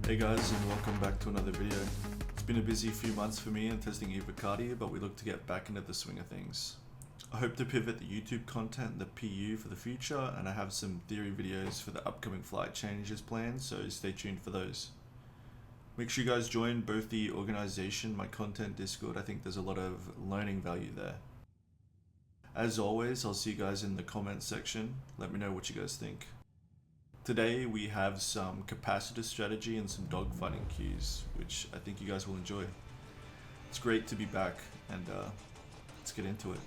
Hey guys, and welcome back to another video. It's been a busy few months for me in testing VKB, but we look to get back into the swing of things. I hope to pivot the YouTube content and the PU for the future, and I have some theory videos for the upcoming flight changes planned, so stay tuned for those. Make sure you guys join both the organization, my content Discord. I think there's a lot of learning value there. As always, I'll see you guys in the comments section. Let me know what you guys think. Today we have some capacitor strategy and some dogfighting cues, which I think you guys will enjoy. It's great to be back, and let's get into it.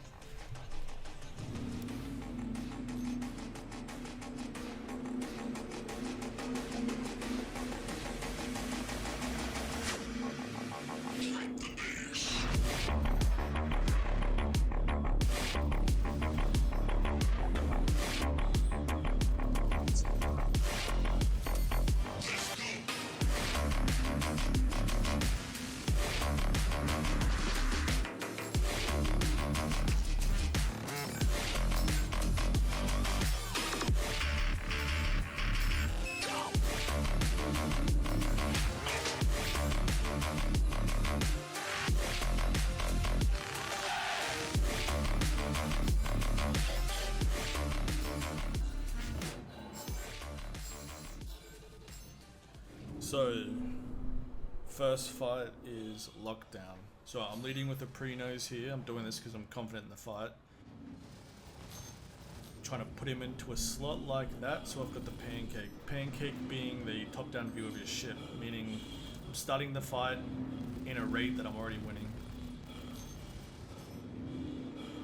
So, first fight is lockdown. So I'm leading with a pre-nose here. I'm doing this because I'm confident in the fight. Trying to put him into a slot like that, so I've got the pancake. Pancake being the top-down view of his ship, meaning I'm starting the fight in a rate that I'm already winning.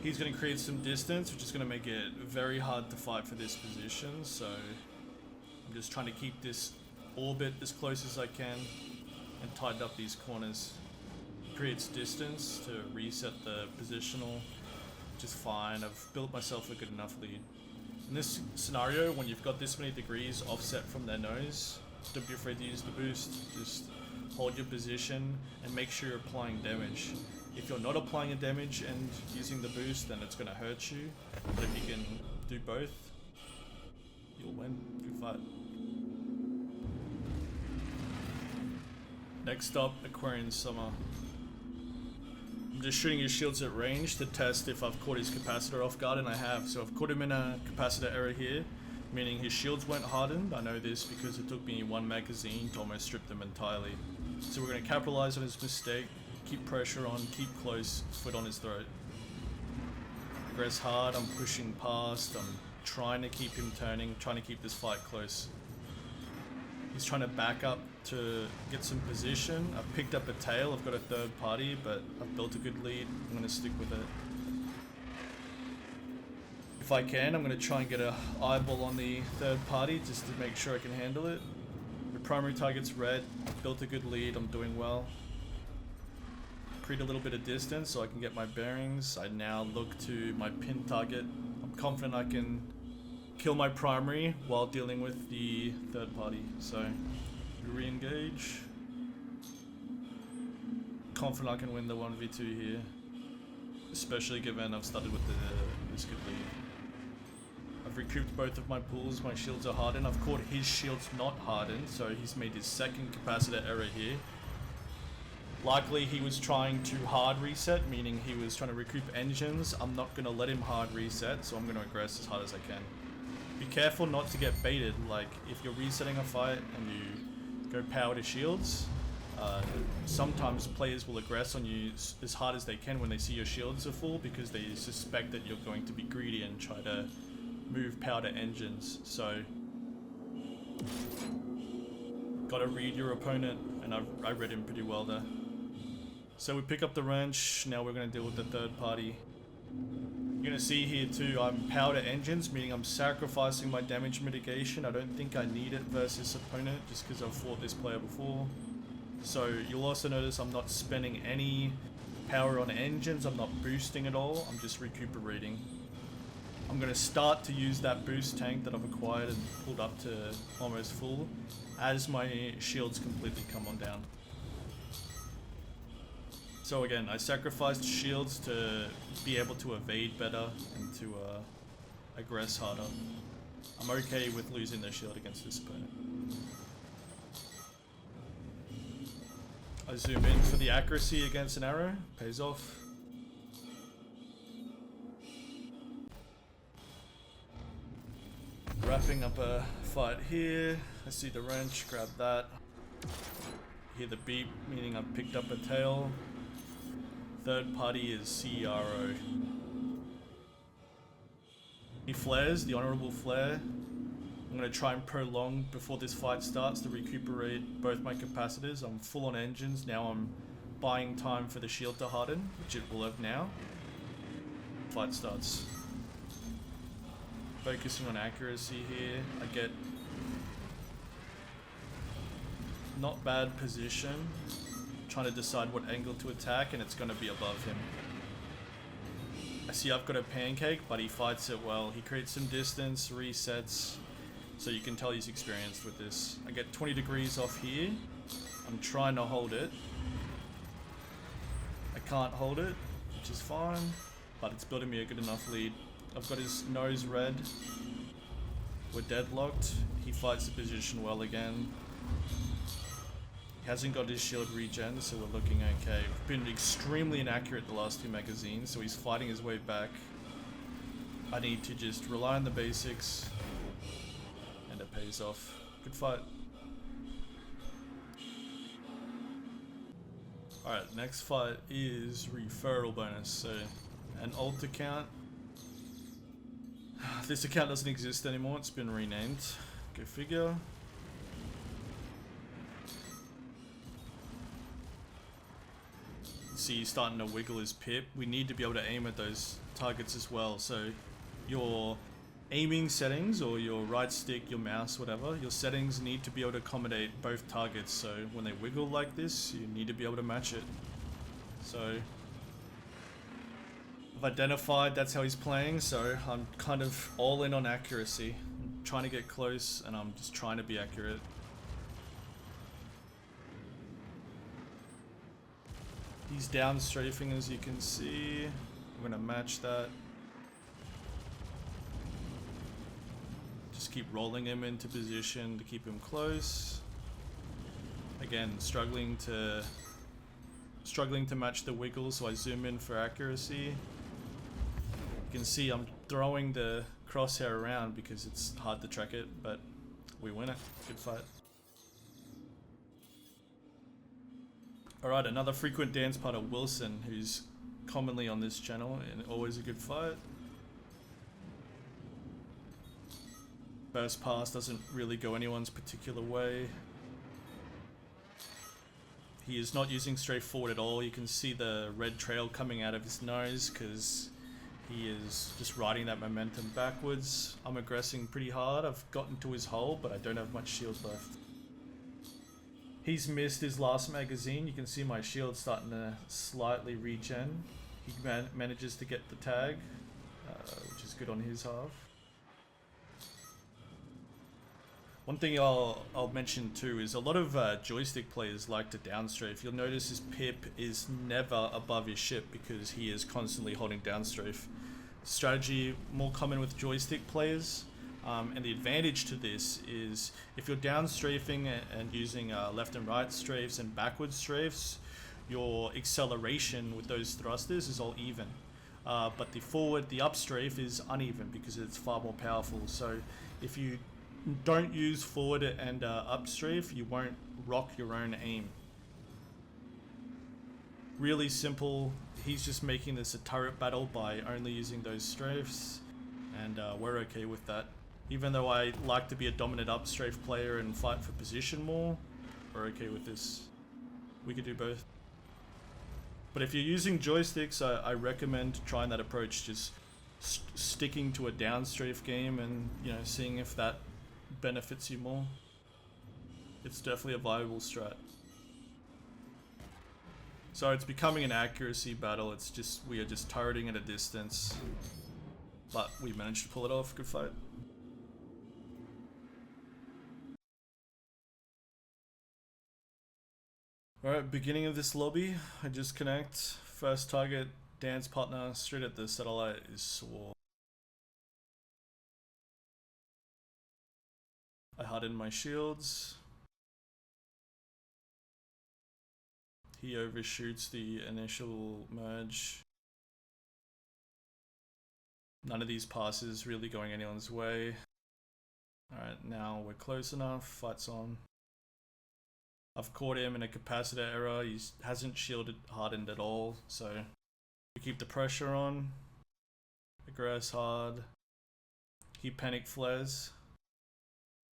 He's going to create some distance, which is going to make it very hard to fight for this position, so I'm just trying to keep this orbit as close as I can and tighten up these corners. Creates distance to reset the positional, which is fine. I've built myself a good enough lead. In this scenario, when you've got this many degrees offset from their nose, don't be afraid to use the boost. Just hold your position and make sure you're applying damage. If you're not applying a damage and using the boost, then it's going to hurt you. But if you can do both, you'll win. Good fight. Next up, Aquarian Summer. I'm just shooting his shields at range to test if I've caught his capacitor off guard, and I have. So I've caught him in a capacitor error here, meaning his shields weren't hardened. I know this because it took me one magazine to almost strip them entirely. So we're going to capitalize on his mistake, keep pressure on, keep close, foot on his throat. Aggress hard, I'm pushing past, I'm trying to keep him turning, trying to keep this fight close. He's trying to back up to get some position. I've picked up a tail, I've got a third party, but I've built a good lead. I'm going to stick with it. If I can, I'm going to try and get an eyeball on the third party just to make sure I can handle it. The primary target's red, I've built a good lead, I'm doing well. Create a little bit of distance so I can get my bearings. I now look to my pin target. I'm confident I can kill my primary while dealing with the third party. So, re-engage. Confident I can win the 1v2 here, especially given I've started with this good lead. I've recouped both of my pulls, my shields are hardened. I've caught his shields not hardened, so he's made his second capacitor error here. Likely he was trying to hard reset, meaning he was trying to recoup engines. I'm not going to let him hard reset, so I'm going to aggress as hard as I can. Be careful not to get baited. Like, if you're resetting a fight and you go power to shields, sometimes players will aggress on you as hard as they can when they see your shields are full, because they suspect that you're going to be greedy and try to move power to engines. So, gotta read your opponent, and I read him pretty well there. So we pick up the wrench, now we're going to deal with the third party. You're going to see here too, I'm power to engines, meaning I'm sacrificing my damage mitigation. I don't think I need it versus opponent, just because I've fought this player before. So you'll also notice I'm not spending any power on engines, I'm not boosting at all, I'm just recuperating. I'm going to start to use that boost tank that I've acquired and pulled up to almost full as my shields completely come on down. So again, I sacrificed shields to be able to evade better and to aggress harder. I'm okay with losing the shield against this opponent. I zoom in for the accuracy against an arrow. Pays off. Wrapping up a fight here. I see the wrench, grab that. Hear the beep, meaning I've picked up a tail. Third party is CRO. He flares, the honorable flare. I'm going to try and prolong before this fight starts to recuperate both my capacitors. I'm full on engines, now I'm buying time for the shield to harden, which it will have now. Fight starts. Focusing on accuracy here, I get not bad position. Trying to decide what angle to attack, and it's going to be above him. I see I've got a pancake, but he fights it well. He creates some distance, resets, so you can tell he's experienced with this. I get 20 degrees off here. I'm trying to hold it. I can't hold it, which is fine, but it's building me a good enough lead. I've got his nose red. We're deadlocked. He fights the position well again. He hasn't got his shield regen, so we're looking okay. We've been extremely inaccurate the last two magazines, so he's fighting his way back. I need to just rely on the basics, and it pays off. Good fight. Alright, next fight is referral bonus, so an alt account. This account doesn't exist anymore, it's been renamed. Go figure. See, he's starting to wiggle his pip. We need to be able to aim at those targets as well. So your aiming settings, or your right stick, your mouse, whatever, your settings need to be able to accommodate both targets. So when they wiggle like this, you need to be able to match it. So I've identified that's how he's playing, so I'm kind of all in on accuracy. I'm trying to get close, and I'm just trying to be accurate. He's down strafing, as you can see. I'm gonna match that. Just keep rolling him into position to keep him close. Again, struggling to match the wiggle, so I zoom in for accuracy. You can see I'm throwing the crosshair around because it's hard to track it, but we win it. Good fight. Alright, another frequent dance partner, Wilson, who's commonly on this channel and always a good fight. First pass doesn't really go anyone's particular way. He is not using straightforward at all. You can see the red trail coming out of his nose because he is just riding that momentum backwards. I'm aggressing pretty hard. I've gotten to his hole, but I don't have much shield left. He's missed his last magazine. You can see my shield starting to slightly regen. He manages to get the tag, which is good on his half. One thing I'll mention too is a lot of joystick players like to downstrafe. You'll notice his pip is never above his ship because he is constantly holding downstrafe. Strategy more common with joystick players. And the advantage to this is if you're down strafing and using left and right strafes and backwards strafes, your acceleration with those thrusters is all even. But the up strafe is uneven because it's far more powerful. So if you don't use forward and up strafe, you won't rock your own aim. Really simple. He's just making this a turret battle by only using those strafes, and we're okay with that. Even though I like to be a dominant up strafe player and fight for position more, we're okay with this. We could do both. But if you're using joysticks, I recommend trying that approach, just sticking to a down strafe game and, you know, seeing if that benefits you more. It's definitely a viable strat. So it's becoming an accuracy battle. It's just, we are just turreting at a distance, but we managed to pull it off. Good fight. Alright, beginning of this lobby, I just connect. First target, dance partner, straight at the satellite is Swore. I harden my shields. He overshoots the initial merge. None of these passes really going anyone's way. Alright, now we're close enough. Fight's on. I've caught him in a capacitor error. He hasn't shielded hardened at all, so we keep the pressure on. Aggress hard. He panic flares.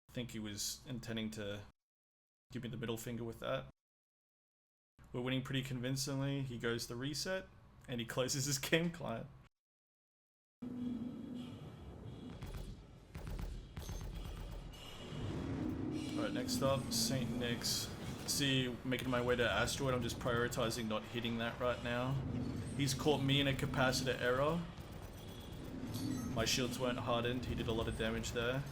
I think he was intending to give me the middle finger with that. We're winning pretty convincingly. He goes to reset and he closes his game client. Alright, next up, St. Nick's. See, making my way to Asteroid, I'm just prioritizing not hitting that right now. He's caught me in a capacitor error. My shields weren't hardened, he did a lot of damage there.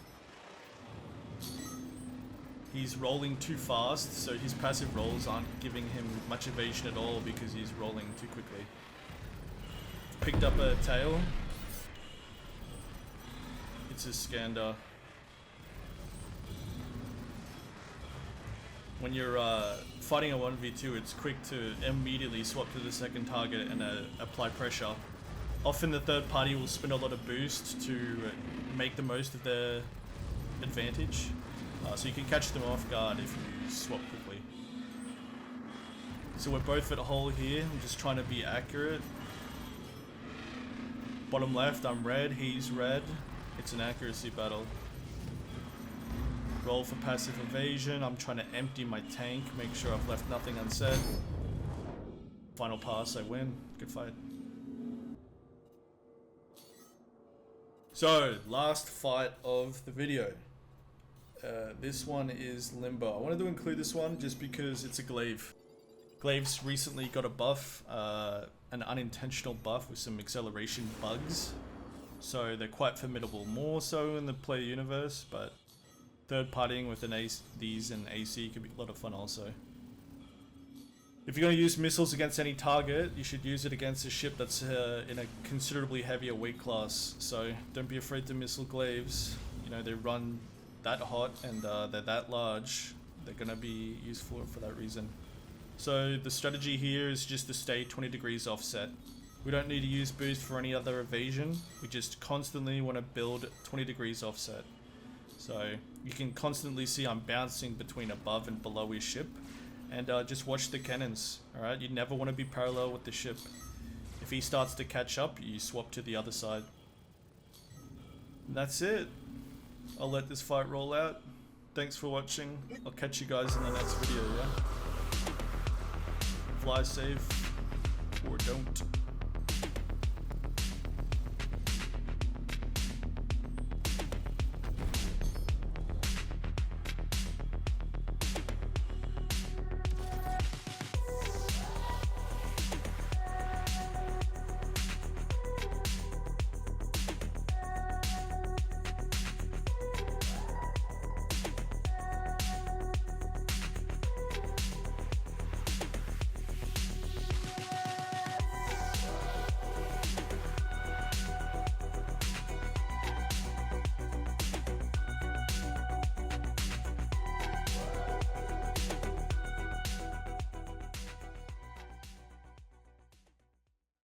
He's rolling too fast, so his passive rolls aren't giving him much evasion at all because he's rolling too quickly. Picked up a tail. It's a Skander. When you're fighting a 1v2, it's quick to immediately swap to the second target and apply pressure. Often the third party will spend a lot of boost to make the most of their advantage. So you can catch them off guard if you swap quickly. So we're both at hole here. I'm just trying to be accurate. Bottom left, I'm red, he's red. It's an accuracy battle. Roll for passive evasion. I'm trying to empty my tank, make sure I've left nothing unsaid. Final pass, I win. Good fight. So, last fight of the video. This one is Limbo. I wanted to include this one just because it's a glaive. Glaives recently got a buff, an unintentional buff with some acceleration bugs. So they're quite formidable, more so in the player universe, but third partying with these and AC could be a lot of fun also. If you're going to use missiles against any target, you should use it against a ship that's in a considerably heavier weight class. So don't be afraid to missile glaives. You know, they run that hot and they're that large. They're going to be useful for that reason. So the strategy here is just to stay 20 degrees offset. We don't need to use boost for any other evasion. We just constantly want to build 20 degrees offset. So you can constantly see I'm bouncing between above and below his ship. And just watch the cannons, alright? You never want to be parallel with the ship. If he starts to catch up, you swap to the other side. And that's it. I'll let this fight roll out. Thanks for watching. I'll catch you guys in the next video, yeah? Fly safe, or don't.